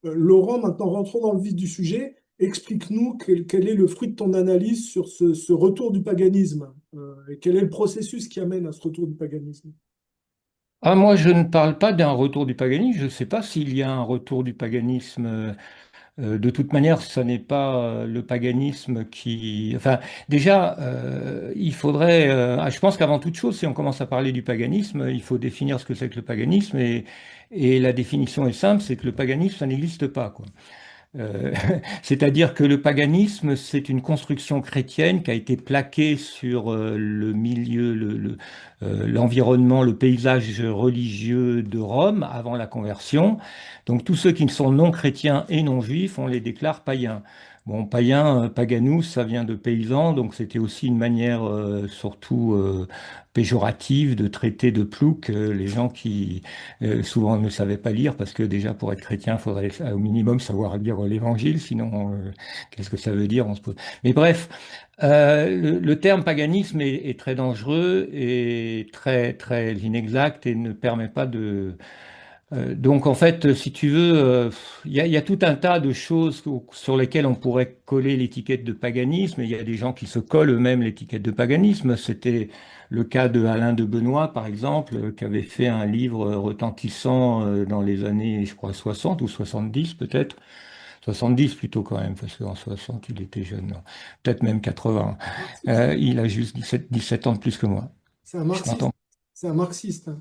Laurent, maintenant rentrons dans le vif du sujet. Explique-nous quel est le fruit de ton analyse sur ce retour du paganisme, et quel est le processus qui amène à ce retour du paganisme. Ah, moi, je ne parle pas d'un retour du paganisme. Je ne sais pas s'il y a un retour du paganisme. De toute manière, ce n'est pas le paganisme qui... Enfin, déjà, il faudrait... je pense qu'avant toute chose, si on commence à parler du paganisme, il faut définir ce que c'est que le paganisme. Et la définition est simple, c'est que le paganisme, ça n'existe pas, quoi. Euh, C'est-à-dire que le paganisme, c'est une construction chrétienne qui a été plaquée sur le milieu, l'environnement, le paysage religieux de Rome avant la conversion. Donc tous ceux qui sont non chrétiens et non juifs, on les déclare païens. Bon, païen, paganus, ça vient de paysan, donc c'était aussi une manière surtout péjorative de traiter de plouc les gens qui souvent ne savaient pas lire, parce que déjà pour être chrétien, il faudrait au minimum savoir lire l'Évangile, sinon qu'est-ce que ça veut dire? On se pose. Mais bref, le terme paganisme est très dangereux et très très inexact et ne permet pas de donc en fait, si tu veux, il y a tout un tas de choses sur lesquelles on pourrait coller l'étiquette de paganisme. Et il y a des gens qui se collent eux-mêmes l'étiquette de paganisme. C'était le cas de Alain de Benoît, par exemple, qui avait fait un livre retentissant dans les années, je crois, 60 ou 70 peut-être. 70 plutôt quand même, parce qu'en 60, il était jeune. Non. Peut-être même 80. Marxiste. Il a juste 17 ans de plus que moi. C'est un Je m'entends. marxiste. C'est un marxiste, hein.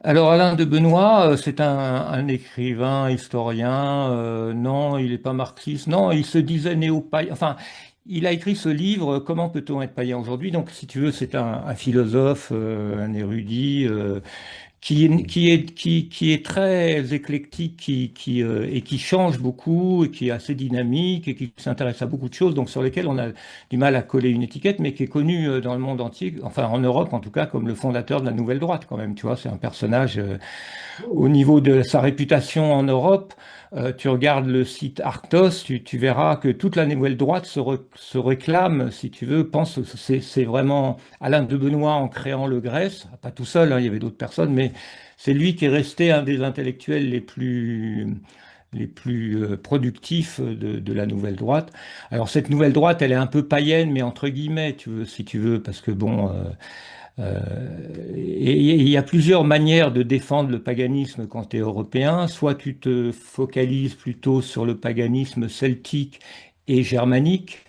Alors Alain de Benoît, c'est un écrivain, historien. Non, il n'est pas marxiste. Non, il se disait néo-païen. Enfin, il a écrit ce livre, Comment peut-on être païen aujourd'hui? Donc, si tu veux, c'est un philosophe, un érudit, qui est très éclectique, et qui change beaucoup, et qui est assez dynamique, et qui s'intéresse à beaucoup de choses, donc sur lesquelles on a du mal à coller une étiquette, mais qui est connu dans le monde entier, enfin en Europe en tout cas, comme le fondateur de la Nouvelle Droite quand même, tu vois, c'est un personnage au Oh. niveau de sa réputation en Europe. Tu regardes le site Arctos, tu verras que toute la Nouvelle Droite se réclame, si tu veux, pense que c'est vraiment Alain de Benoît en créant le Grèce, pas tout seul, hein, il y avait d'autres personnes, mais c'est lui qui est resté un des intellectuels les plus productifs de la Nouvelle Droite. Alors cette Nouvelle Droite, elle est un peu païenne, mais entre guillemets, si tu veux, parce que bon, et il y a plusieurs manières de défendre le paganisme quand tu es européen. Soit tu te focalises plutôt sur le paganisme celtique et germanique.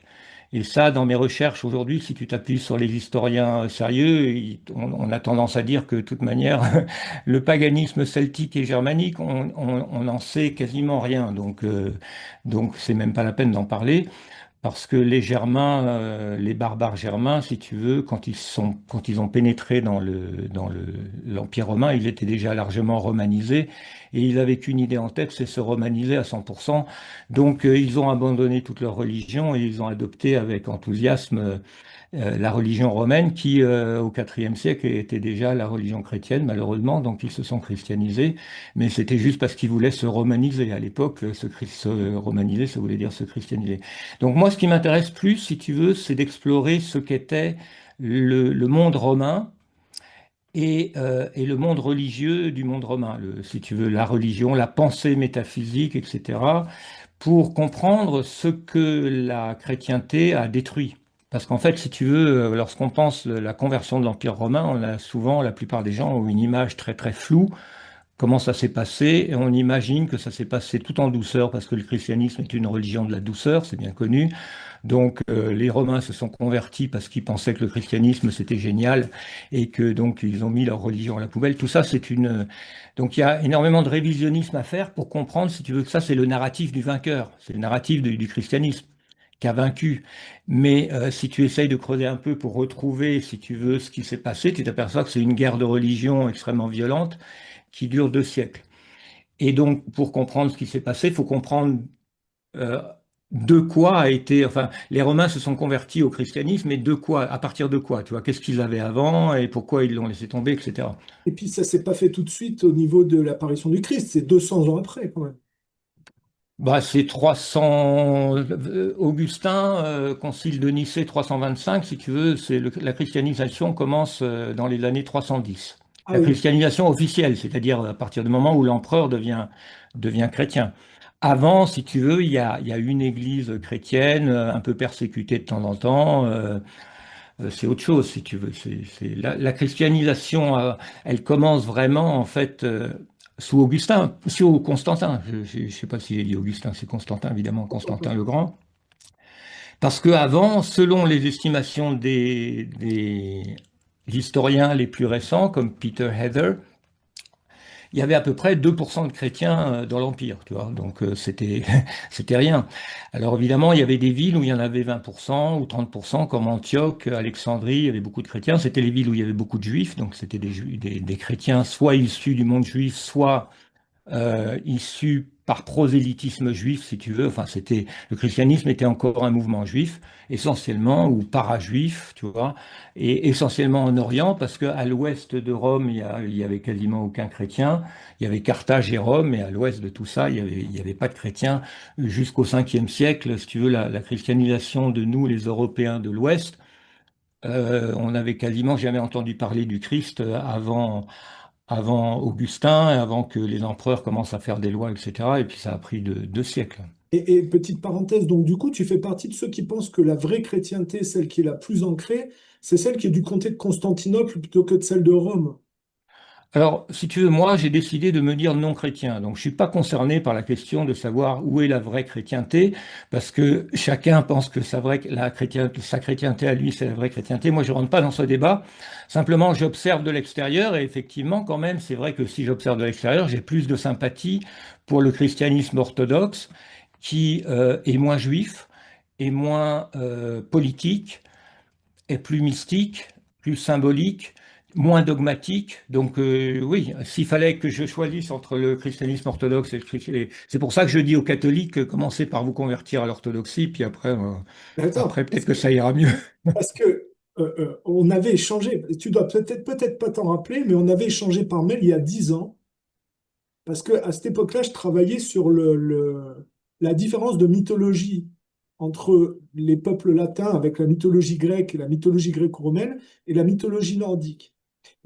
Et ça, dans mes recherches aujourd'hui, si tu t'appuies sur les historiens sérieux, on a tendance à dire que de toute manière, le paganisme celtique et germanique, on n'en sait quasiment rien. Donc c'est même pas la peine d'en parler. Parce que les Germains, les barbares germains, si tu veux, quand ils ont pénétré l'Empire romain, ils étaient déjà largement romanisés et ils n'avaient qu'une idée en tête, c'est se romaniser à 100%. Donc, ils ont abandonné toute leur religion et ils ont adopté avec enthousiasme la religion romaine qui, au IVe siècle, était déjà la religion chrétienne, malheureusement. Donc, ils se sont christianisés, mais c'était juste parce qu'ils voulaient se romaniser. À l'époque, se romaniser, ça voulait dire se christianiser. Donc moi, ce qui m'intéresse plus, si tu veux, c'est d'explorer ce qu'était le monde romain et le monde religieux du monde romain, si tu veux, la religion, la pensée métaphysique, etc., pour comprendre ce que la chrétienté a détruit. Parce qu'en fait, si tu veux, lorsqu'on pense la conversion de l'Empire romain, on a souvent, la plupart des gens ont une image très très floue comment ça s'est passé, et on imagine que ça s'est passé tout en douceur, parce que le christianisme est une religion de la douceur, c'est bien connu. Donc les Romains se sont convertis parce qu'ils pensaient que le christianisme c'était génial, et que donc ils ont mis leur religion à la poubelle. Tout ça, c'est une... Donc il y a énormément de révisionnisme à faire pour comprendre, si tu veux, que ça c'est le narratif du vainqueur, c'est le narratif du christianisme qui a vaincu. Mais si tu essayes de creuser un peu pour retrouver, si tu veux, ce qui s'est passé, tu t'aperçois que c'est une guerre de religion extrêmement violente qui dure 2 siècles. Et donc, pour comprendre ce qui s'est passé, il faut comprendre euh, de quoi a été, enfin, les Romains se sont convertis au christianisme, mais de quoi, à partir de quoi, tu vois, qu'est-ce qu'ils avaient avant et pourquoi ils l'ont laissé tomber, etc. Et puis ça s'est pas fait tout de suite au niveau de l'apparition du Christ, c'est 200 ans après quand même. Bah, c'est 300, Augustin, concile de Nicée 325, si tu veux, la christianisation commence dans les années 310. Ah La oui, christianisation officielle, c'est-à-dire à partir du moment où l'empereur devient chrétien. Avant, si tu veux, il y a une église chrétienne un peu persécutée de temps en temps. C'est autre chose, si tu veux. La christianisation, elle commence vraiment, en fait, sous Augustin, sous Constantin. Je ne sais pas si j'ai dit Augustin, c'est Constantin, évidemment, pourquoi pas. Constantin le Grand. Parce qu'avant, selon les estimations des historiens les plus récents, comme Peter Heather, il y avait à peu près 2% de chrétiens dans l'Empire, tu vois. Donc c'était c'était rien. Alors évidemment, il y avait des villes où il y en avait 20% ou 30%, comme Antioche, Alexandrie, il y avait beaucoup de chrétiens. C'était les villes où il y avait beaucoup de juifs, donc c'était des chrétiens soit issus du monde juif, soit issu par prosélytisme juif, si tu veux. Enfin, le christianisme était encore un mouvement juif, essentiellement, ou para-juif, tu vois, et essentiellement en Orient, parce qu'à l'ouest de Rome, il y avait quasiment aucun chrétien. Il y avait Carthage et Rome, et à l'ouest de tout ça, il y avait pas de chrétiens jusqu'au 5e siècle. Si tu veux, la christianisation de nous, les Européens de l'Ouest, on n'avait quasiment jamais entendu parler du Christ avant Augustin, avant que les empereurs commencent à faire des lois, etc. Et puis ça a pris deux siècles. Et petite parenthèse, donc du coup, tu fais partie de ceux qui pensent que la vraie chrétienté, celle qui est la plus ancrée, c'est celle qui est du comté de Constantinople plutôt que de celle de Rome. Alors, si tu veux, moi, j'ai décidé de me dire non chrétien. Donc, je suis pas concerné par la question de savoir où est la vraie chrétienté, parce que chacun pense que sa chrétienté à lui, c'est la vraie chrétienté. Moi, je rentre pas dans ce débat. Simplement, j'observe de l'extérieur, et effectivement, quand même, c'est vrai que si j'observe de l'extérieur, j'ai plus de sympathie pour le christianisme orthodoxe, qui est moins juif, est moins politique, est plus mystique, plus symbolique, moins dogmatique. Donc oui, s'il fallait que je choisisse entre le christianisme orthodoxe et le christianisme, c'est pour ça que je dis aux catholiques, commencez par vous convertir à l'orthodoxie, puis D'accord? après peut-être que ça ira mieux. Parce que on avait échangé, tu dois peut-être pas t'en rappeler, mais on avait échangé par mail il y a 10 ans, parce que à cette époque-là, je travaillais sur la différence de mythologie entre les peuples latins avec la mythologie grecque et la mythologie gréco-romaine et la mythologie nordique.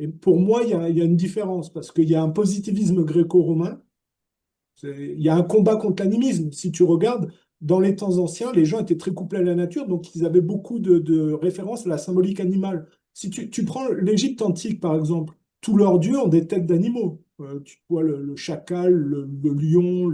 Et pour moi, il y a une différence, parce qu'il y a un positivisme gréco-romain. Il y a un combat contre l'animisme. Si tu regardes, dans les temps anciens, les gens étaient très couplés à la nature, donc ils avaient beaucoup de références à la symbolique animale. Si tu prends l'Égypte antique, par exemple, tous leurs dieux ont des têtes d'animaux. Tu vois le chacal, le lion,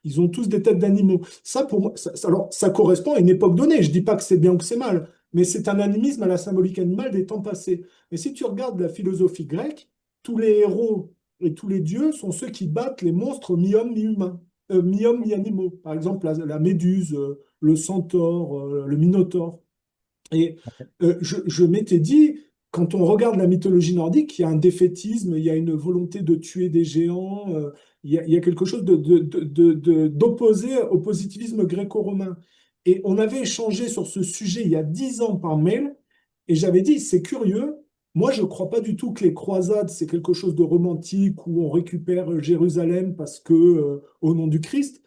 ils ont tous des têtes d'animaux. Ça, pour moi, alors, ça correspond à une époque donnée. Je ne dis pas que c'est bien ou que c'est mal, mais c'est un animisme à la symbolique animale des temps passés. Mais si tu regardes la philosophie grecque, tous les héros et tous les dieux sont ceux qui battent les monstres mi-hommes, mi-humains, mi-hommes, mi-animaux. Par exemple, la méduse, le centaure, le minotaure. Et je m'étais dit, quand on regarde la mythologie nordique, il y a un défaitisme, il y a une volonté de tuer des géants, il y a quelque chose d'opposé au positivisme gréco-romain. Et on avait échangé sur ce sujet il y a 10 ans par mail, et j'avais dit, c'est curieux, moi je ne crois pas du tout que les croisades, c'est quelque chose de romantique où on récupère Jérusalem parce que, au nom du Christ.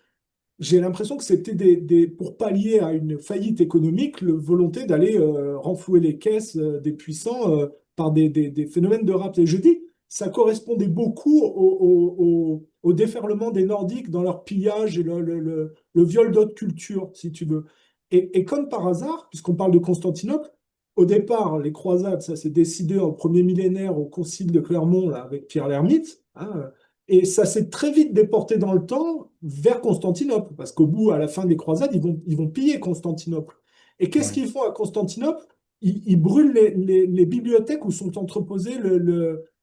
J'ai l'impression que c'était pour pallier à une faillite économique, la volonté d'aller renflouer les caisses des puissants par des phénomènes de rap. Et je dis, ça correspondait beaucoup au déferlement des Nordiques dans leur pillage et le viol d'autres cultures, si tu veux. Et comme par hasard, puisqu'on parle de Constantinople, au départ, les croisades, ça s'est décidé au premier millénaire au concile de Clermont là, avec Pierre l'Ermite, hein, et ça s'est très vite déporté dans le temps vers Constantinople, parce qu'au bout, à la fin des croisades, ils vont piller Constantinople. Et qu'est-ce Ouais. qu'ils font à Constantinople? Ils brûlent les bibliothèques où sont entreposés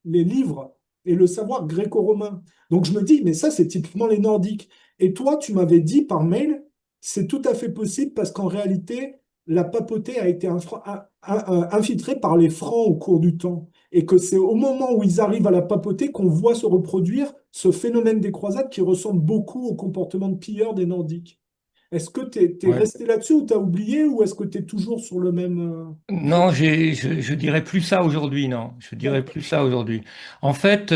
les livres et le savoir gréco-romain. Donc je me dis, mais ça, c'est typiquement les Nordiques. Et toi, tu m'avais dit par mail, c'est tout à fait possible parce qu'en réalité, la papauté a été infiltrée par les Francs au cours du temps et que c'est au moment où ils arrivent à la papauté qu'on voit se reproduire ce phénomène des croisades qui ressemble beaucoup au comportement de pilleurs des Nordiques. Est-ce que tu es Ouais. resté là-dessus ou tu as oublié ou est-ce que tu es toujours sur le même... Non, je dirais plus ça aujourd'hui, non. Je dirais plus ça aujourd'hui. En fait,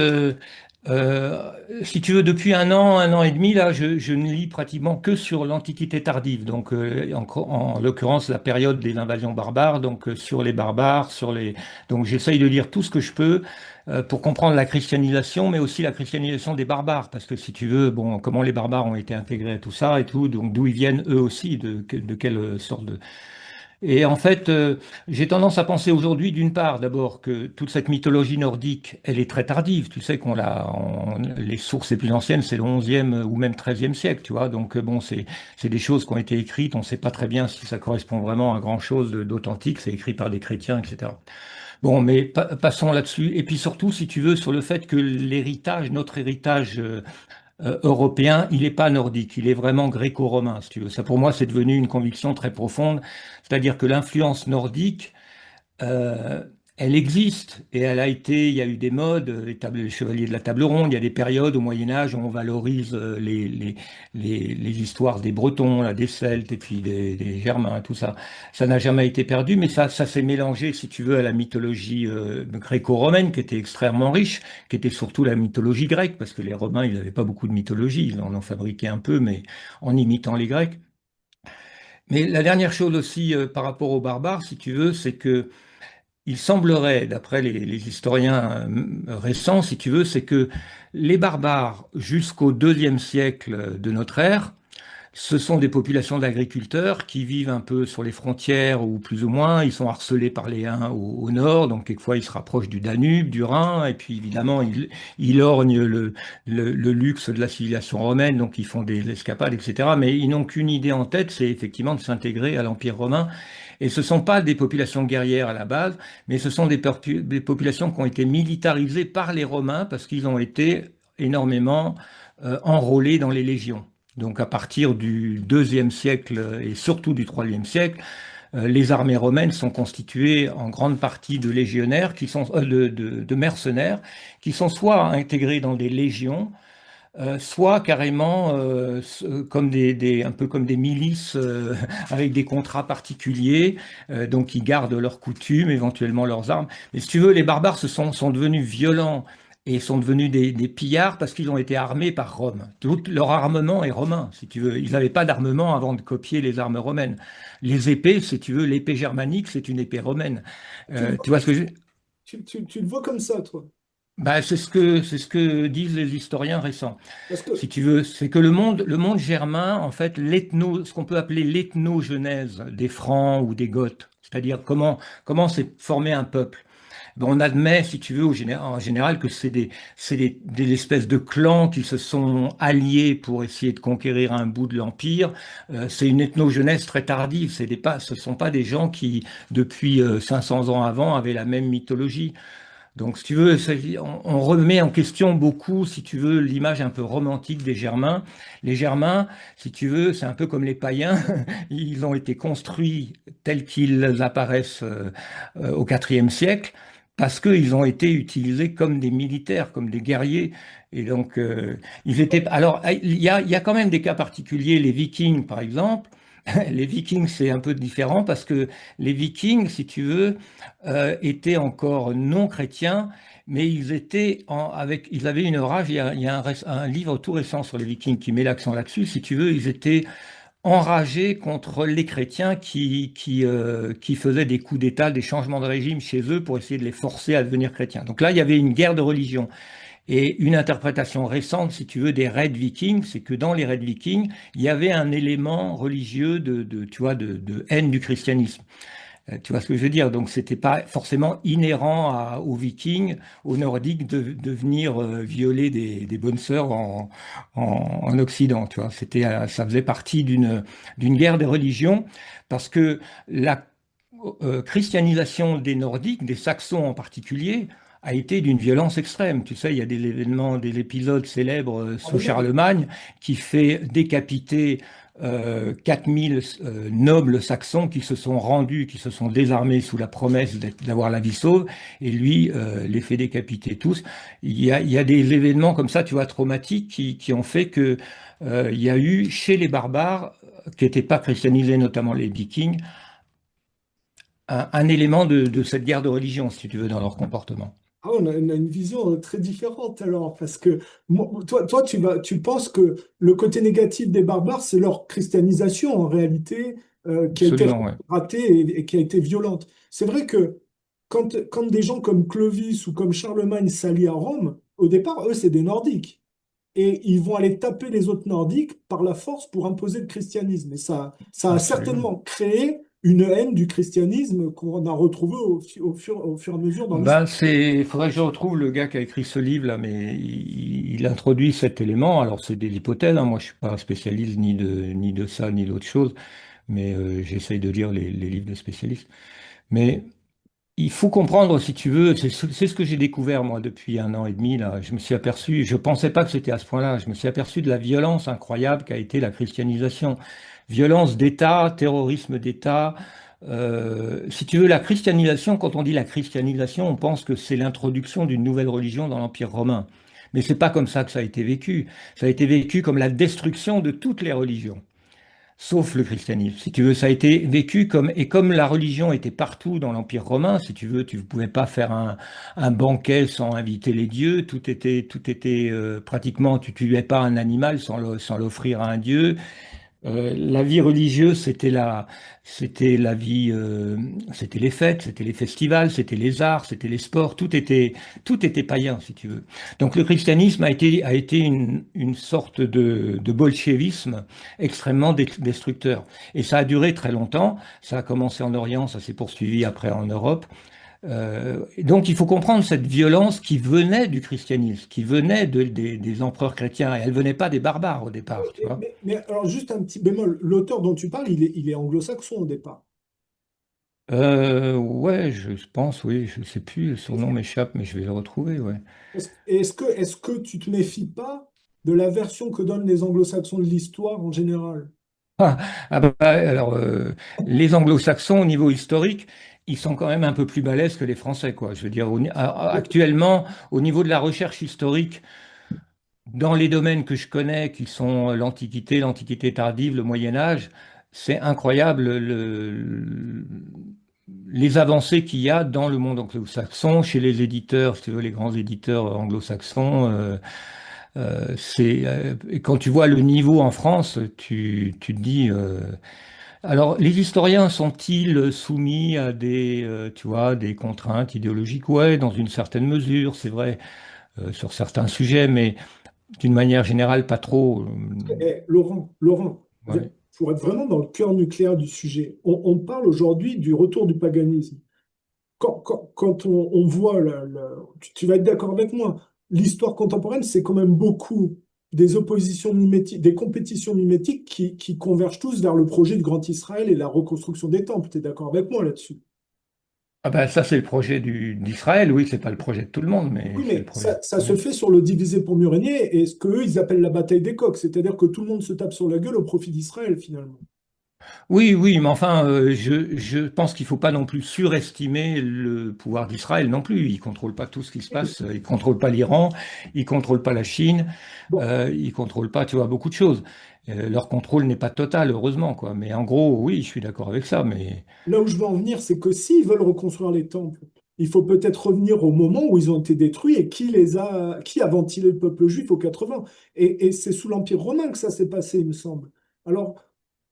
Si tu veux, depuis un an et demi, là, je ne lis pratiquement que sur l'Antiquité tardive, donc en l'occurrence la période des invasions barbares, donc sur les barbares, donc j'essaye de lire tout ce que je peux pour comprendre la christianisation, mais aussi la christianisation des barbares, parce que si tu veux, bon, comment les barbares ont été intégrés à tout ça et tout, donc d'où ils viennent eux aussi, de quelle sorte de et en fait, j'ai tendance à penser aujourd'hui, d'une part, d'abord, que toute cette mythologie nordique, elle est très tardive. Tu sais les sources les plus anciennes, c'est le 11e ou même 13e siècle, tu vois. Donc, bon, c'est des choses qui ont été écrites. On ne sait pas très bien si ça correspond vraiment à grand-chose d'authentique. C'est écrit par des chrétiens, etc. Bon, mais passons là-dessus. Et puis surtout, si tu veux, sur le fait que notre héritage, européen, il n'est pas nordique, il est vraiment gréco-romain, si tu veux. Ça, pour moi, c'est devenu une conviction très profonde. C'est-à-dire que l'influence nordique, euh, elle existe et elle a été, il y a eu des modes, les chevaliers de la table ronde, il y a des périodes au Moyen Âge où on valorise les histoires des Bretons, là, des Celtes et puis des Germains, tout ça. Ça n'a jamais été perdu, mais ça s'est mélangé, si tu veux, à la mythologie gréco-romaine qui était extrêmement riche, qui était surtout la mythologie grecque, parce que les Romains, ils n'avaient pas beaucoup de mythologie, ils en ont fabriqué un peu, mais en imitant les Grecs. Mais la dernière chose aussi par rapport aux barbares, si tu veux, c'est que il semblerait, d'après les historiens récents, si tu veux, c'est que les barbares, jusqu'au deuxième siècle de notre ère, ce sont des populations d'agriculteurs qui vivent un peu sur les frontières ou plus ou moins. Ils sont harcelés par les Huns au nord, donc quelquefois ils se rapprochent du Danube, du Rhin, et puis évidemment ils lorgnent le luxe de la civilisation romaine, donc ils font des escapades, etc. Mais ils n'ont qu'une idée en tête, c'est effectivement de s'intégrer à l'Empire romain. Et ce ne sont pas des populations guerrières à la base, mais ce sont des populations qui ont été militarisées par les Romains parce qu'ils ont été énormément enrôlés dans les légions. Donc à partir du deuxième siècle et surtout du troisième siècle, les armées romaines sont constituées en grande partie de légionnaires, de mercenaires, qui sont soit intégrés dans des légions, soit carrément comme un peu comme des milices avec des contrats particuliers, donc ils gardent leurs coutumes, éventuellement leurs armes. Mais si tu veux, les barbares sont devenus violents et sont devenus des pillards parce qu'ils ont été armés par Rome. Tout leur armement est romain, si tu veux. Ils n'avaient pas d'armement avant de copier les armes romaines. Les épées, si tu veux, l'épée germanique, c'est une épée romaine. Tu le Tu vois, vois ce que je... tu le vois comme ça, toi. Bah, c'est ce que disent les historiens récents. Parce que, Si tu veux, c'est que le monde germain, en fait, ce qu'on peut appeler l'ethnogenèse des Francs ou des Goths, c'est-à-dire comment s'est formé un peuple. Ben, on admet, si tu veux, en général, que des espèces de clans qui se sont alliés pour essayer de conquérir un bout de l'empire. C'est une ethnogenèse très tardive. Ce sont pas des gens qui, depuis 500 ans avant, avaient la même mythologie. Donc, si tu veux, on remet en question beaucoup, si tu veux, l'image un peu romantique des Germains. Les Germains, si tu veux, c'est un peu comme les païens. Ils ont été construits tels qu'ils apparaissent au IVe siècle parce qu'ils ont été utilisés comme des militaires, comme des guerriers. Et donc, ils étaient. Alors, il y a quand même des cas particuliers. Les Vikings, par exemple. Les Vikings, c'est un peu différent parce que les Vikings, si tu veux, étaient encore non chrétiens, mais ils avaient une rage. Il y a un livre tout récent sur les Vikings qui met l'accent là-dessus. Si tu veux, ils étaient enragés contre les chrétiens qui faisaient des coups d'État, des changements de régime chez eux pour essayer de les forcer à devenir chrétiens. Donc là, il y avait une guerre de religion. Et une interprétation récente, si tu veux, des raids vikings, c'est que dans les raids vikings, il y avait un élément religieux tu vois, de haine du christianisme. Tu vois ce que je veux dire? Donc, c'était pas forcément inhérent aux Vikings, aux Nordiques, de venir violer des bonnes sœurs en Occident. Tu vois, ça faisait partie d'une guerre des religions, parce que la christianisation des Nordiques, des Saxons en particulier, a été d'une violence extrême. Tu sais, il y a des épisodes célèbres sous Charlemagne, Charlemagne qui fait décapiter 4000 nobles saxons qui se sont rendus, qui se sont désarmés sous la promesse d'avoir la vie sauve, et lui les fait décapiter tous. Il y a des événements comme ça, tu vois, traumatiques, qui ont fait que il y a eu chez les barbares, qui n'étaient pas christianisés, notamment les Vikings, un élément de cette guerre de religion, si tu veux, dans leur comportement. Ah, on a une vision très différente alors, parce que toi, tu penses que le côté négatif des barbares, c'est leur christianisation en réalité, qui a été Absolument, ouais. ratée et qui a été violente. C'est vrai que quand des gens comme Clovis ou comme Charlemagne s'allient à Rome, au départ, eux, c'est des Nordiques. Et ils vont aller taper les autres Nordiques par la force pour imposer le christianisme. Et ça a Absolument. certainement créé une haine du christianisme qu'on a retrouvée au fur et à mesure dans l'histoire. Ben, il faudrait que je retrouve le gars qui a écrit ce livre-là, mais il introduit cet élément. Alors, c'est des hypothèses, hein. Moi, je suis pas spécialiste ni de ça, ni d'autre chose, mais j'essaye de lire les livres de spécialistes. Mais il faut comprendre, si tu veux, c'est ce que j'ai découvert, moi, depuis un an et demi, là. Je me suis aperçu, je pensais pas que c'était à ce point-là, je me suis aperçu de la violence incroyable qu'a été la christianisation. Violence d'État, terrorisme d'État. Si tu veux, la christianisation, quand on dit la christianisation, on pense que c'est l'introduction d'une nouvelle religion dans l'Empire romain. Mais c'est pas comme ça que ça a été vécu. Ça a été vécu comme la destruction de toutes les religions. Sauf le christianisme. Si tu veux, ça a été vécu comme, et comme la religion était partout dans l'Empire romain, si tu veux, tu ne pouvais pas faire un banquet sans inviter les dieux, tout était pratiquement, tu tuais pas un animal sans l'offrir à un dieu. La vie religieuse, c'était la vie, c'était les fêtes, c'était les festivals, c'était les arts, c'était les sports, tout était païen, si tu veux. Donc le christianisme a été une sorte de bolchevisme extrêmement destructeur. Et ça a duré très longtemps. Ça a commencé en Orient, ça s'est poursuivi après en Europe. Et donc il faut comprendre cette violence qui venait du christianisme, qui venait des empereurs chrétiens. Et elle venait pas des barbares au départ, tu vois. Mais alors, juste un petit bémol, l'auteur dont tu parles, il est anglo-saxon au départ. Ouais, je pense, oui, je sais plus, son nom m'échappe, mais je vais le retrouver, ouais. Est-ce que tu te méfies pas de la version que donnent les anglo-saxons de l'histoire en général? Ah, alors, les anglo-saxons, au niveau historique, ils sont quand même un peu plus balèzes que les Français, quoi. Je veux dire, actuellement, au niveau de la recherche historique, dans les domaines que je connais, qui sont l'Antiquité tardive, le Moyen Âge, c'est incroyable les avancées qu'il y a dans le monde anglo-saxon, chez les éditeurs, si tu veux, les grands éditeurs anglo-saxons. Et quand tu vois le niveau en France, tu te dis. Alors, les historiens sont-ils soumis à tu vois, des contraintes idéologiques? Ouais, dans une certaine mesure, c'est vrai, sur certains sujets, mais d'une manière générale, pas trop. Laurent, Ouais. pour être vraiment dans le cœur nucléaire du sujet, on parle aujourd'hui du retour du paganisme. Quand on voit, tu vas être d'accord avec moi, l'histoire contemporaine, c'est quand même beaucoup des oppositions mimétiques, des compétitions mimétiques qui convergent tous vers le projet de Grand Israël et la reconstruction des temples. Tu es d'accord avec moi là-dessus? Ah ben, ça, c'est le projet d'Israël, oui, c'est pas le projet de tout le monde, mais Oui, c'est le mais projet ça se d'Israël. fait sur le diviser pour mieux régner et ce qu'eux, ils appellent la bataille des coqs, c'est-à-dire que tout le monde se tape sur la gueule au profit d'Israël finalement. Oui, oui, mais enfin, je pense qu'il ne faut pas non plus surestimer le pouvoir d'Israël non plus. Il ne contrôle pas tout ce qui se passe. Il ne contrôle pas l'Iran, il ne contrôle pas la Chine, Bon, il ne contrôle pas, tu vois, beaucoup de choses. Leur contrôle n'est pas total, heureusement, quoi. Mais en gros, oui, je suis d'accord avec ça. Mais là où je veux en venir, c'est que s'ils veulent reconstruire les temples, il faut peut-être revenir au moment où ils ont été détruits et qui a ventilé le peuple juif aux 80. Et c'est sous l'Empire romain que ça s'est passé, il me semble. Alors,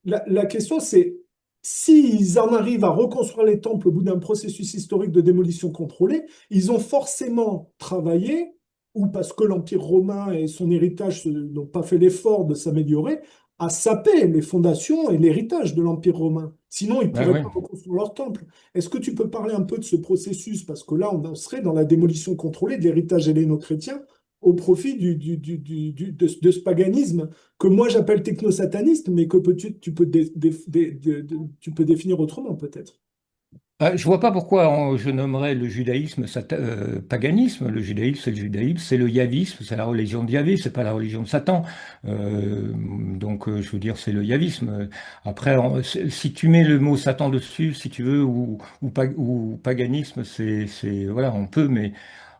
la question, c'est s'ils en arrivent à reconstruire les temples au bout d'un processus historique de démolition contrôlée, ils ont forcément travaillé, ou parce que l'Empire romain et son héritage n'ont pas fait l'effort de s'améliorer, à saper les fondations et l'héritage de l'Empire romain. Sinon, ils ne ouais, pourraient ouais. pas reconstruire leur temple. Est-ce que tu peux parler un peu de ce processus? Parce que là, on en serait dans la démolition contrôlée de l'héritage helléno-chrétien au profit de ce paganisme que moi j'appelle techno-sataniste, mais que tu peux, tu peux définir autrement peut-être. Je vois pas pourquoi je nommerais le judaïsme paganisme. Le judaïsme, c'est le judaïsme, c'est le yavisme, c'est la religion de Yahvé, c'est pas la religion de Satan. Je veux dire, c'est le yavisme. Après, si tu mets le mot Satan dessus, si tu veux, ou paganisme, voilà, on peut, mais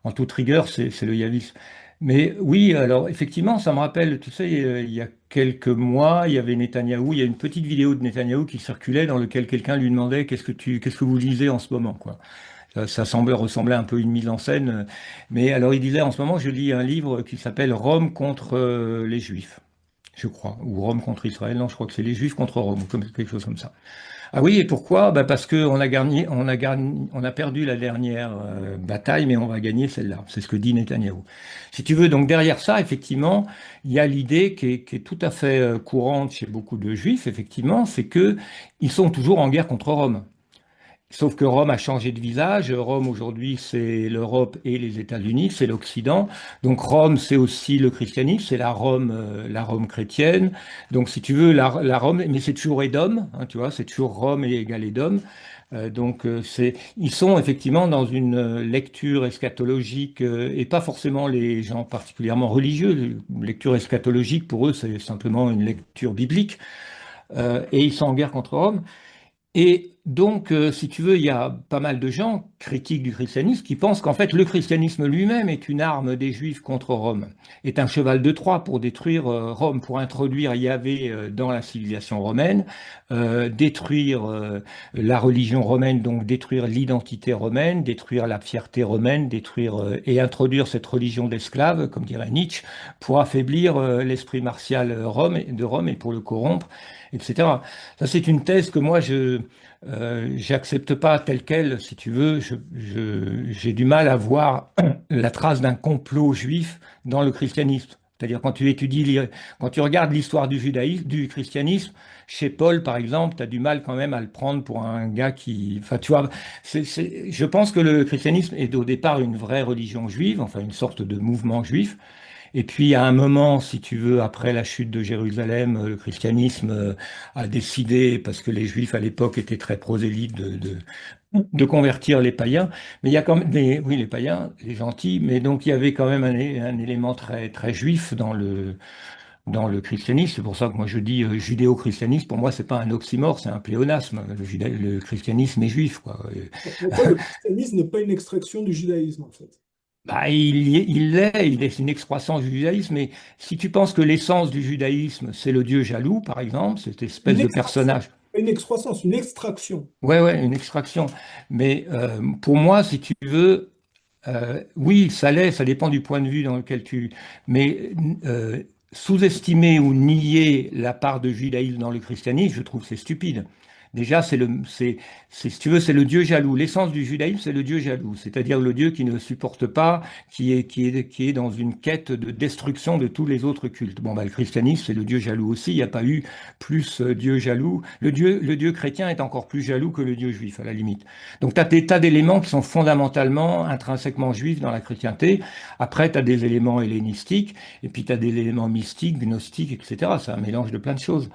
en toute rigueur, c'est le yavisme. Mais oui, alors effectivement, ça me rappelle, tu sais, il y a quelques mois, il y avait Netanyahou, il y a une petite vidéo de Netanyahou qui circulait dans laquelle quelqu'un lui demandait qu'est-ce que vous lisez en ce moment, quoi. Ça semble ressembler un peu à une mise en scène. Mais alors il disait, en ce moment, je lis un livre qui s'appelle Rome contre les Juifs, je crois, ou Rome contre Israël. Non, je crois que c'est les Juifs contre Rome, ou quelque chose comme ça. Ah oui, et pourquoi? Bah parce qu'on a gagné, on a perdu la dernière bataille, mais on va gagner celle-là. C'est ce que dit Netanyahou. Si tu veux, donc derrière ça, effectivement, il y a l'idée qui est tout à fait courante chez beaucoup de Juifs, effectivement, c'est que ils sont toujours en guerre contre Rome. Sauf que Rome a changé de visage. Rome aujourd'hui, c'est l'Europe et les États-Unis, c'est l'Occident. Donc Rome, c'est aussi le christianisme, c'est la Rome chrétienne. Donc si tu veux, la Rome, mais c'est toujours Édom, hein, tu vois, c'est toujours Rome égale Édom. Ils sont effectivement dans une lecture eschatologique et pas forcément les gens particulièrement religieux. Lecture eschatologique pour eux, c'est simplement une lecture biblique. Et ils sont en guerre contre Rome. Et donc, si tu veux, il y a pas mal de gens critiques du christianisme qui pensent qu'en fait, le christianisme lui-même est une arme des Juifs contre Rome, est un cheval de Troie pour détruire Rome, pour introduire Yahvé dans la civilisation romaine, détruire la religion romaine, donc détruire l'identité romaine, détruire la fierté romaine, détruire et introduire cette religion d'esclaves, comme dirait Nietzsche, pour affaiblir l'esprit martial de Rome et pour le corrompre, etc. Ça, c'est une thèse que moi, j'accepte pas telle quelle, si tu veux. J'ai du mal à voir la trace d'un complot juif dans le christianisme. C'est-à-dire quand tu regardes l'histoire du judaïsme, du christianisme, chez Paul, par exemple, tu as du mal quand même à le prendre pour un gars qui... Enfin, tu vois, je pense que le christianisme est au départ une vraie religion juive, enfin une sorte de mouvement juif. Et puis, à un moment, si tu veux, après la chute de Jérusalem, le christianisme a décidé, parce que les Juifs à l'époque étaient très prosélytes, de convertir les païens. Mais il y a quand même oui, les païens, les gentils, mais donc il y avait quand même un élément très, très juif dans le christianisme. C'est pour ça que moi je dis judéo-christianisme. Pour moi, c'est pas un oxymore, c'est un pléonasme. Le christianisme est juif, quoi. Pourquoi le christianisme n'est pas une extraction du judaïsme, en fait? Bah, il est une excroissance du judaïsme, mais si tu penses que l'essence du judaïsme, c'est le Dieu jaloux, par exemple, cette espèce Une de extraction, personnage. pas une excroissance, une extraction. Ouais, ouais, une extraction. Mais pour moi, si tu veux, oui, ça l'est, ça dépend du point de vue dans lequel tu... Mais sous-estimer ou nier la part de judaïsme dans le christianisme, je trouve que c'est stupide. Déjà, si tu veux, c'est le Dieu jaloux. L'essence du judaïsme, c'est le Dieu jaloux, c'est-à-dire le Dieu qui ne supporte pas, qui est dans une quête de destruction de tous les autres cultes. Bon, bah, le christianisme, c'est le Dieu jaloux aussi. Il n'y a pas eu plus Dieu jaloux. Le Dieu chrétien est encore plus jaloux que le Dieu juif, à la limite. Donc, tu as des tas d'éléments qui sont fondamentalement, intrinsèquement juifs dans la chrétienté. Après, tu as des éléments hellénistiques, et puis tu as des éléments mystiques, gnostiques, etc. C'est un mélange de plein de choses.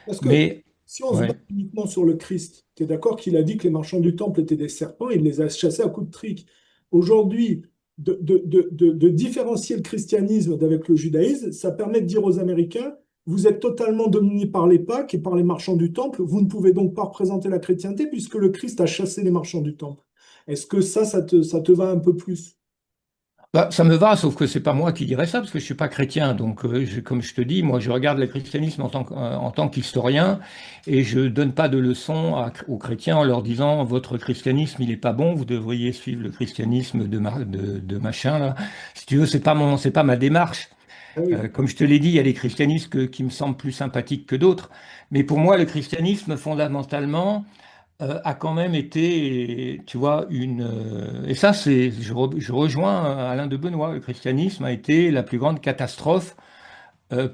Parce que Mais, si on se base ouais. uniquement sur le Christ, tu es d'accord qu'il a dit que les marchands du temple étaient des serpents, il les a chassés à coups de trique. Aujourd'hui, de différencier le christianisme d'avec le judaïsme, ça permet de dire aux Américains, vous êtes totalement dominés par les Pâques et par les marchands du temple, vous ne pouvez donc pas représenter la chrétienté puisque le Christ a chassé les marchands du temple. Est-ce que ça te va un peu plus? Bah, ça me va, sauf que c'est pas moi qui dirais ça, parce que je suis pas chrétien. Donc, comme je te dis, moi, je regarde le christianisme en tant qu'historien, et je donne pas de leçons aux chrétiens en leur disant votre christianisme, il est pas bon, vous devriez suivre le christianisme de machin là. Si tu veux, c'est pas ma démarche. Ah oui. Comme je te l'ai dit, il y a des christianismes qui me semblent plus sympathiques que d'autres, mais pour moi, le christianisme, fondamentalement a quand même été, tu vois, et ça, je rejoins Alain de Benoît. Le christianisme a été la plus grande catastrophe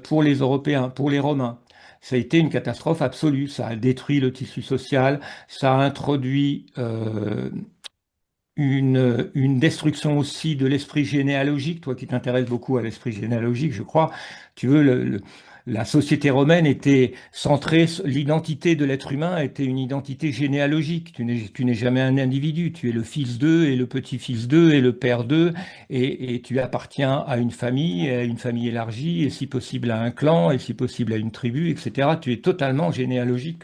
pour les Européens, pour les Romains. Ça a été une catastrophe absolue. Ça a détruit le tissu social. Ça a introduit une destruction aussi de l'esprit généalogique. Toi qui t'intéresses beaucoup à l'esprit généalogique, je crois, tu veux, la société romaine était centrée, l'identité de l'être humain était une identité généalogique. Tu n'es jamais un individu, tu es le fils d'eux et le petit-fils d'eux et le père d'eux, et tu appartiens à une famille élargie, et si possible à un clan, et si possible à une tribu, etc. Tu es totalement généalogique.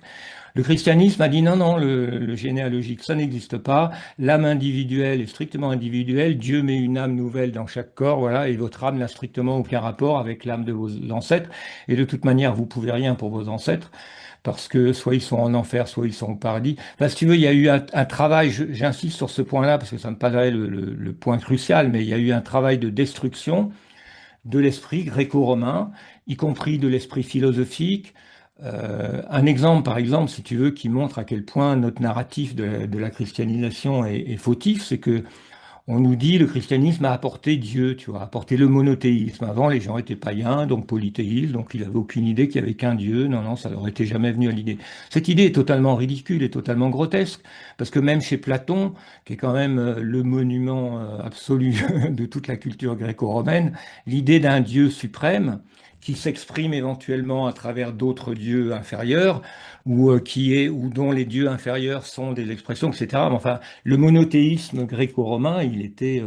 Le christianisme a dit non, non, le généalogique, ça n'existe pas. L'âme individuelle est strictement individuelle. Dieu met une âme nouvelle dans chaque corps, voilà, et votre âme n'a strictement aucun rapport avec l'âme de vos ancêtres. Et de toute manière, vous pouvez rien pour vos ancêtres, parce que soit ils sont en enfer, soit ils sont au paradis. Enfin, si tu veux, il y a eu un travail, j'insiste sur ce point-là, parce que ça me paraît le point crucial, mais il y a eu un travail de destruction de l'esprit gréco-romain, y compris de l'esprit philosophique. Un exemple, par exemple, si tu veux, qui montre à quel point notre narratif de la christianisation est fautif, c'est que on nous dit le christianisme a apporté Dieu, tu vois, a apporté le monothéisme. Avant, les gens étaient païens, donc polythéistes, donc ils n'avaient aucune idée qu'il n'y avait qu'un Dieu. Non, non, ça leur était jamais venu à l'idée. Cette idée est totalement ridicule et totalement grotesque, parce que même chez Platon, qui est quand même le monument absolu de toute la culture gréco-romaine, l'idée d'un Dieu suprême qui s'exprime éventuellement à travers d'autres dieux inférieurs, ou dont les dieux inférieurs sont des expressions, etc. Mais enfin, le monothéisme gréco-romain, il était,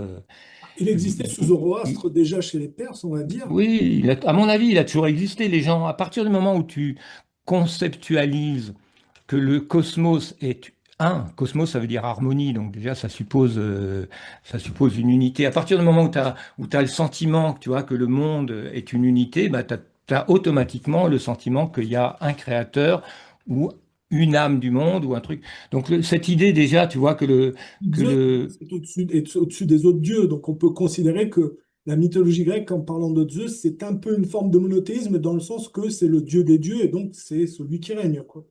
Il existait sous Zoroastre déjà chez les Perses, on va dire. oui, à mon avis, il a toujours existé. Les gens, à partir du moment où tu conceptualises que le cosmos est un, cosmos, ça veut dire harmonie, donc déjà ça suppose une unité. À partir du moment où tu as le sentiment que tu vois, que le monde est une unité, bah, tu as automatiquement le sentiment qu'il y a un créateur ou une âme du monde ou un truc. Donc cette idée déjà, tu vois, que Zeus le, est au-dessus des autres dieux, donc on peut considérer que la mythologie grecque, en parlant de Zeus, c'est un peu une forme de monothéisme dans le sens que c'est le dieu des dieux et donc c'est celui qui règne, quoi.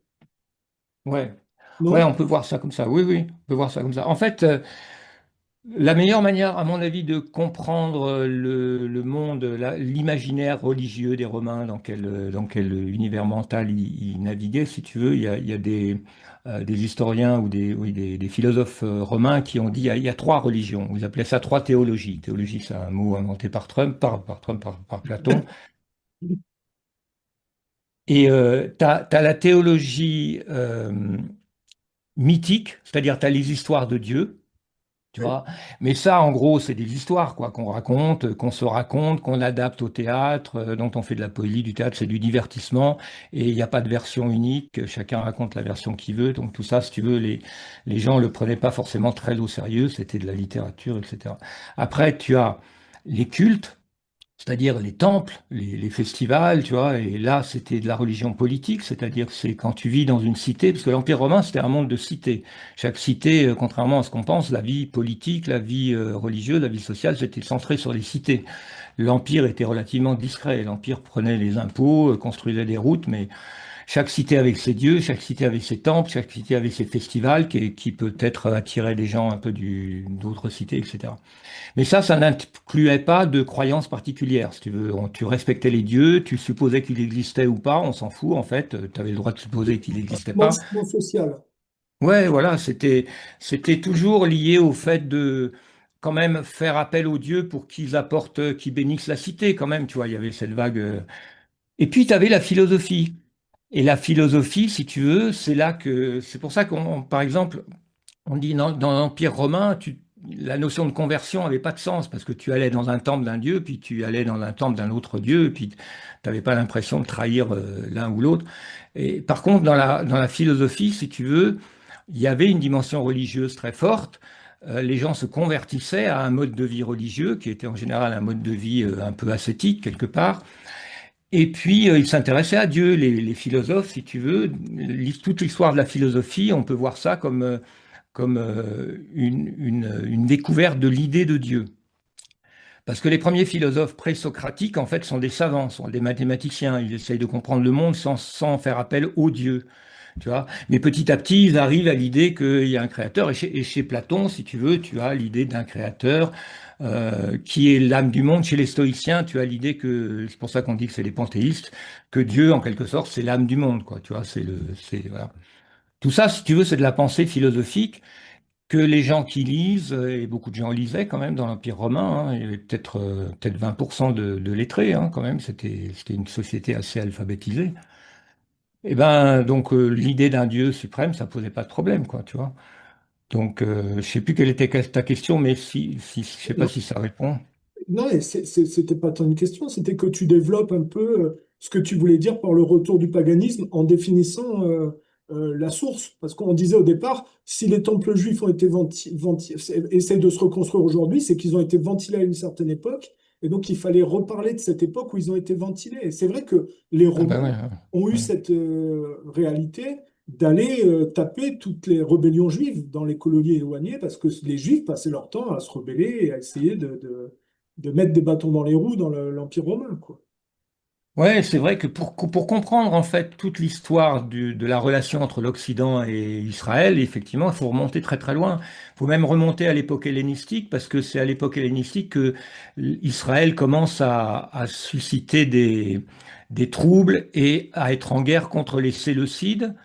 ouais, ouais, Non? on peut voir ça comme ça. Oui, oui, on peut voir ça comme ça. En fait, la meilleure manière, à mon avis, de comprendre le monde, l'imaginaire religieux des Romains, dans quel univers mental ils naviguaient, si tu veux, il y a des historiens ou oui, des philosophes romains qui ont dit il y a trois religions. Ils appelaient ça trois théologies. Théologie, c'est un mot inventé par Trump, par Platon. Et tu as la théologie mythique, c'est-à-dire tu as les histoires de Dieu. Tu Oui. vois? Mais ça, en gros, c'est des histoires quoi, qu'on raconte, qu'on se raconte, qu'on adapte au théâtre, dont on fait de la poésie, du théâtre, c'est du divertissement, et il n'y a pas de version unique, chacun raconte la version qu'il veut, donc tout ça, si tu veux, les gens ne le prenaient pas forcément très au sérieux, c'était de la littérature, etc. Après, tu as les cultes, c'est-à-dire les temples, les festivals, tu vois, et là, c'était de la religion politique, c'est-à-dire que c'est quand tu vis dans une cité, parce que l'Empire romain, c'était un monde de cités. Chaque cité, contrairement à ce qu'on pense, la vie politique, la vie religieuse, la vie sociale, c'était centré sur les cités. L'Empire était relativement discret. L'Empire prenait les impôts, construisait des routes, mais chaque cité avec ses dieux, chaque cité avec ses temples, chaque cité avec ses festivals, qui peut-être attirait des gens un peu d'autres cités, etc. Mais ça n'incluait pas de croyances particulières, si tu veux. Tu respectais les dieux, tu supposais qu'il existait ou pas, on s'en fout, en fait. Tu avais le droit de supposer qu'il n'existait pas. Dimension sociale. Ouais, voilà, c'était toujours lié au fait de quand même faire appel aux dieux pour qu'ils apportent, qu'ils bénissent la cité, quand même, tu vois, il y avait cette vague. Et puis, tu avais la philosophie. Et la philosophie, si tu veux, c'est pour ça par exemple, on dit dans l'Empire romain, la notion de conversion n'avait pas de sens parce que tu allais dans un temple d'un dieu, puis tu allais dans un temple d'un autre dieu, puis tu n'avais pas l'impression de trahir l'un ou l'autre. Et par contre, dans la philosophie, si tu veux, il y avait une dimension religieuse très forte. Les gens se convertissaient à un mode de vie religieux qui était en général un mode de vie un peu ascétique quelque part. Et puis, ils s'intéressaient à Dieu, les philosophes, si tu veux. Toute l'histoire de la philosophie, on peut voir ça comme une découverte de l'idée de Dieu. Parce que les premiers philosophes présocratiques, en fait, sont des savants, sont des mathématiciens. Ils essayent de comprendre le monde sans faire appel aux dieux. Tu vois. Mais petit à petit, ils arrivent à l'idée qu'il y a un créateur. Et chez Platon, si tu veux, tu as l'idée d'un créateur qui est l'âme du monde. Chez les stoïciens, tu as l'idée que, c'est pour ça qu'on dit que c'est les panthéistes, que Dieu, en quelque sorte, c'est l'âme du monde, quoi. Tu vois, voilà. Tout ça, si tu veux, c'est de la pensée philosophique que les gens qui lisent, et beaucoup de gens lisaient quand même dans l'Empire romain, hein, il y avait peut-être 20% de lettrés quand même, c'était une société assez alphabétisée. Et ben donc l'idée d'un Dieu suprême, ça posait pas de problème, quoi, tu vois. Donc je sais plus quelle était ta question, mais je sais pas Non, si ça répond. non, et c'était pas tant une question, c'était que tu développes un peu ce que tu voulais dire par le retour du paganisme en définissant la source. Parce qu'on disait au départ, si les temples juifs ont été essaient de se reconstruire aujourd'hui, c'est qu'ils ont été ventilés à une certaine époque. Et donc, il fallait reparler de cette époque où ils ont été ventilés. Et c'est vrai que les Ah ben Romains ouais, ont eu ouais. cette réalité d'aller taper toutes les rébellions juives dans les colonies éloignées, parce que les Juifs passaient leur temps à se rebeller et à essayer de mettre des bâtons dans les roues dans l'Empire romain, quoi. Ouais, c'est vrai que pour comprendre en fait toute l'histoire de la relation entre l'Occident et Israël, effectivement, il faut remonter très très loin. Il faut même remonter à l'époque hellénistique parce que c'est à l'époque hellénistique que Israël commence à susciter des troubles et à être en guerre contre les Séleucides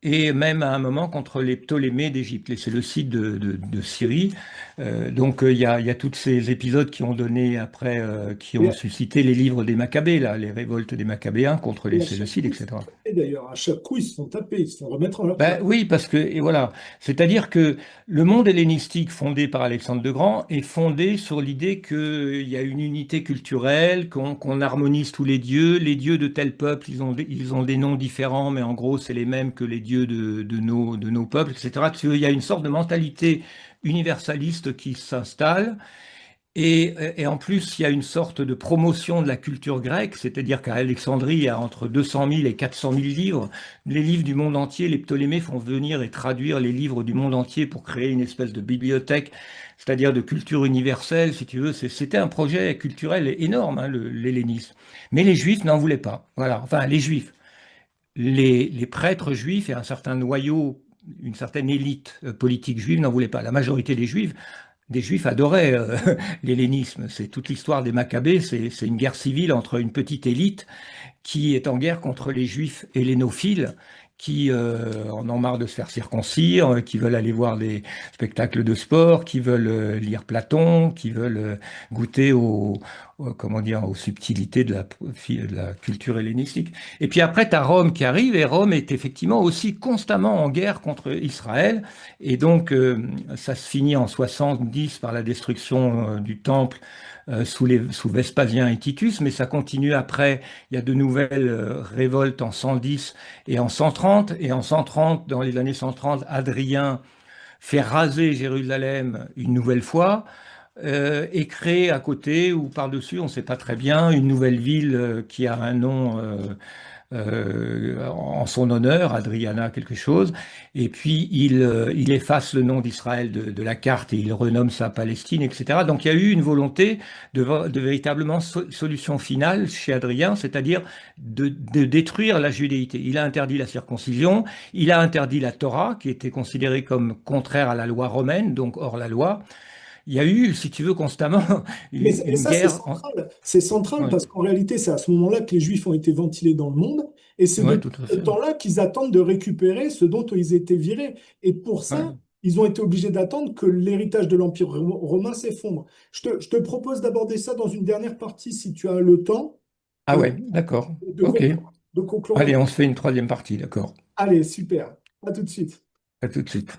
et même à un moment contre les Ptolémées d'Égypte, c'est le site de Syrie. Il y a tous ces épisodes qui ont donné après, qui ont Et, suscité les livres des Maccabées, là, les révoltes des Maccabéens contre les et à chaque Séleucides, coup, ils se font etc. taper d'ailleurs. À chaque coup, ils se font taper, ils se font remettre en leur Ben place. oui, parce que, et voilà, c'est-à-dire que le monde hellénistique fondé par Alexandre le Grand est fondé sur l'idée qu'il y a une unité culturelle, qu'on harmonise tous les dieux de tel peuple, ils ont des noms différents, mais en gros, c'est les mêmes que les dieux de nos peuples, etc. Il y a une sorte de mentalité universaliste qui s'installe. Et en plus, il y a une sorte de promotion de la culture grecque, c'est-à-dire qu'à Alexandrie, il y a entre 200 000 et 400 000 livres. Les livres du monde entier, les Ptolémées font venir et traduire les livres du monde entier pour créer une espèce de bibliothèque, c'est-à-dire de culture universelle, si tu veux. C'était un projet culturel énorme, hein, l'hellénisme. Mais les Juifs n'en voulaient pas. Voilà, enfin, les Juifs. Les prêtres juifs et un certain noyau, une certaine élite politique juive n'en voulaient pas. La majorité des Juifs adoraient l'hellénisme. C'est toute l'histoire des Maccabées, c'est une guerre civile entre une petite élite qui est en guerre contre les Juifs hellénophiles qui en ont marre de se faire circoncire, qui veulent aller voir des spectacles de sport, qui veulent lire Platon, qui veulent goûter comment dire, aux subtilités de la culture hellénistique. Et puis après, tu as Rome qui arrive, et Rome est effectivement aussi constamment en guerre contre Israël. Et donc, ça se finit en 70 par la destruction du temple sous Vespasien et Titus, mais ça continue après. Il y a de nouvelles révoltes en 110 et en 130. Et en 130, dans les années 130, Adrien fait raser Jérusalem une nouvelle fois et crée à côté ou par-dessus, on ne sait pas très bien, une nouvelle ville qui a un nom en son honneur, Adriana quelque chose, et puis il efface le nom d'Israël de la carte et il renomme ça Palestine, etc. Donc il y a eu une volonté de véritablement solution finale chez Adrien, c'est-à-dire de détruire la judéité. Il a interdit la circoncision, il a interdit la Torah, qui était considérée comme contraire à la loi romaine, donc hors la loi. Il y a eu, si tu veux, constamment Et une ça, c'est guerre. central. C'est central Ouais, parce qu'en réalité, c'est à ce moment-là que les Juifs ont été ventilés dans le monde. Et c'est ouais, depuis tout à ce fait. temps-là qu'ils attendent de récupérer ce dont ils étaient virés. Et pour ça, Ouais. ils ont été obligés d'attendre que l'héritage de l'Empire romain s'effondre. Je te propose d'aborder ça dans une dernière partie, si tu as le temps, Ah euh, ouais, d'accord. de Ok. conclure, de conclure Allez, là-dessus. on se fait une troisième partie, d'accord. Allez, super. À tout de suite. À tout de suite.